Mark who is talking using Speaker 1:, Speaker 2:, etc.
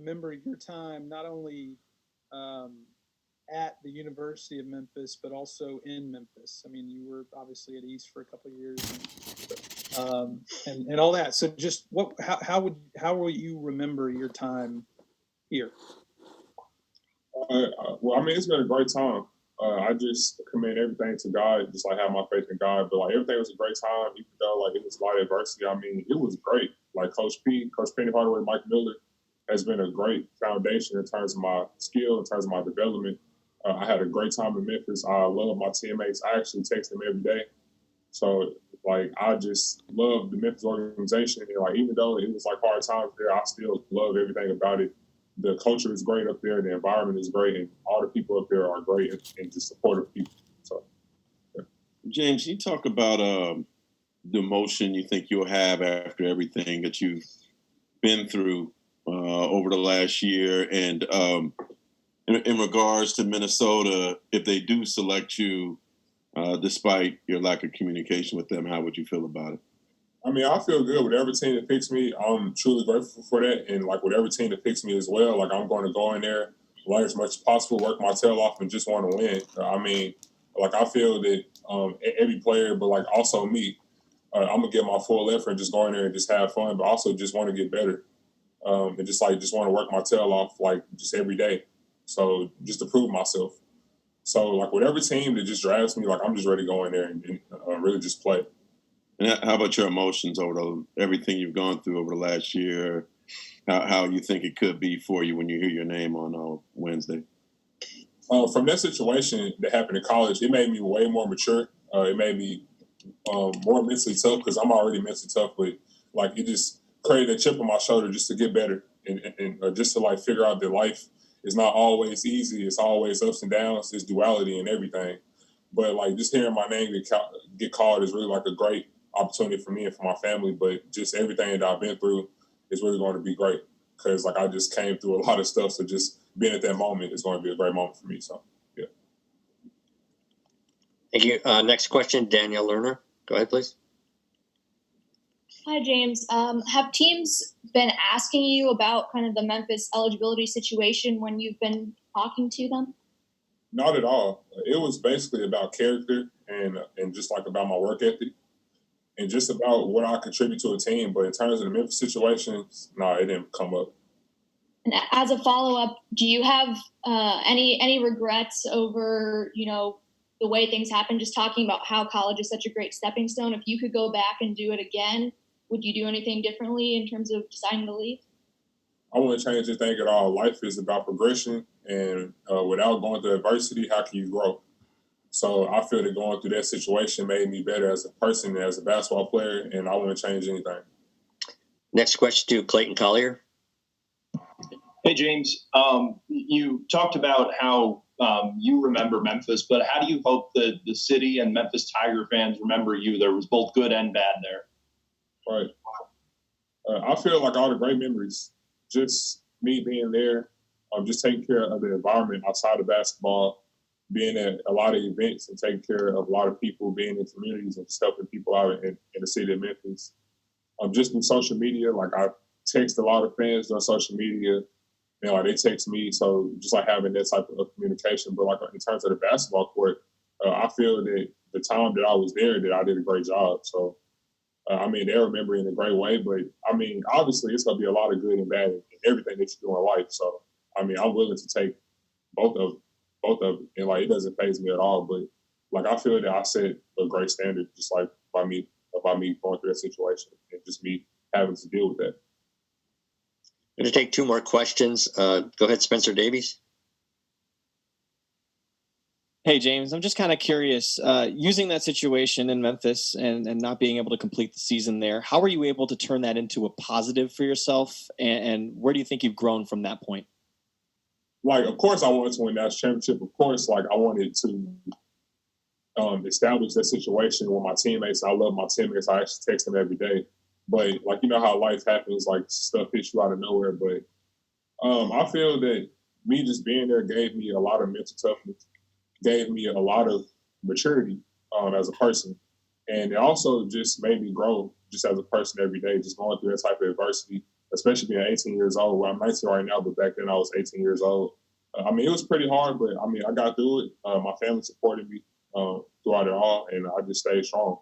Speaker 1: remember your time not only at the University of Memphis, but also in Memphis? I mean, you were obviously at East for a couple of years, and all that. So, just how will you remember your time here?
Speaker 2: Well, I mean, it's been a great time. I just commend everything to God, just like have my faith in God. But like everything was a great time, even though like it was a lot of adversity. I mean, it was great. Like Coach Penny Hardaway, Mike Miller has been a great foundation in terms of my skill, in terms of my development. I had a great time in Memphis. I love my teammates. I actually text them every day. So like I just love the Memphis organization. And like even though it was like hard times there, I still love everything about it. The culture is great up there, the environment is great, and all the people up there are great and just supportive people. So yeah.
Speaker 3: James, you talk about the emotion you think you'll have after everything that you've been through over the last year, and in regards to Minnesota, if they do select you, despite your lack of communication with them, how would you feel about it?
Speaker 2: I mean, I feel good with every team that picks me. I'm truly grateful for that. And like with every team that picks me as well, like I'm going to go in there, learn as much as possible, work my tail off, and just want to win. I mean, like I feel that every player, but like also me, I'm going to give my full effort and just go in there and just have fun, but also just want to get better. And just want to work my tail off like just every day. So just to prove myself. So like with every team that just drafts me, like I'm just ready to go in there and really just play.
Speaker 3: And how about your emotions over everything you've gone through over the last year? How you think it could be for you when you hear your name on Wednesday?
Speaker 2: From that situation that happened in college, it made me way more mature. It made me more mentally tough because I'm already mentally tough, but like it just created a chip on my shoulder just to get better and just to like figure out that life is not always easy. It's always ups and downs. It's duality and everything. But like just hearing my name get called is really like a great opportunity for me and for my family. But just everything that I've been through is really going to be great because like I just came through a lot of stuff. So just being at that moment is going to be a great moment for me. So yeah.
Speaker 4: Thank you. Next question, Danielle Lerner. Go ahead, please.
Speaker 5: Hi, James. Have teams been asking you about kind of the Memphis eligibility situation when you've been talking to them?
Speaker 2: Not at all. It was basically about character and just like about my work ethic and just about what I contribute to a team. But in terms of the Memphis situation, no, it didn't come up.
Speaker 5: And as a follow-up, do you have any regrets over, the way things happen? Just talking about how college is such a great stepping stone. If you could go back and do it again, would you do anything differently in terms of deciding to leave?
Speaker 2: I wouldn't change anything at all. Life is about progression, and without going through adversity, how can you grow? So I feel that going through that situation made me better as a person and as a basketball player, and I wouldn't change anything.
Speaker 4: Next question to Clayton Collier.
Speaker 6: Hey, James. You talked about how you remember Memphis, but how do you hope that the city and Memphis Tiger fans remember you? There was both good and bad there.
Speaker 2: Right. I feel like all the great memories, just me being there, just taking care of the environment outside of basketball, being at a lot of events and taking care of a lot of people, being in communities and just helping people out in the city of Memphis. Just through social media, like I text a lot of fans on social media, like they text me. So just like having that type of communication. But like in terms of the basketball court, I feel that the time that I was there, that I did a great job. So, I mean, they remember in a great way. But, I mean, obviously it's going to be a lot of good and bad in everything that you do in life. So, I mean, I'm willing to take both of it. And, like, it doesn't faze me at all. But, like, I feel that I set a great standard just, like, by me going through that situation and just me having to deal with that.
Speaker 4: I'm going to take two more questions. Go ahead, Spencer Davies.
Speaker 7: Hey, James, I'm just kind of curious, using that situation in Memphis and not being able to complete the season there, how were you able to turn that into a positive for yourself? And where do you think you've grown from that point?
Speaker 2: Like, of course, I wanted to win that championship. Of course, like, I wanted to establish that situation with my teammates. I love my teammates. I actually text them every day. But, like, you know how life happens, like, stuff hits you out of nowhere. But I feel that me just being there gave me a lot of mental toughness, gave me a lot of maturity as a person. And it also just made me grow just as a person every day, just going through that type of adversity especially being 18 years old. Well, I'm 19 right now, but back then I was 18 years old. I mean, it was pretty hard, but I mean, I got through it. My family supported me throughout it all, and I just stayed strong.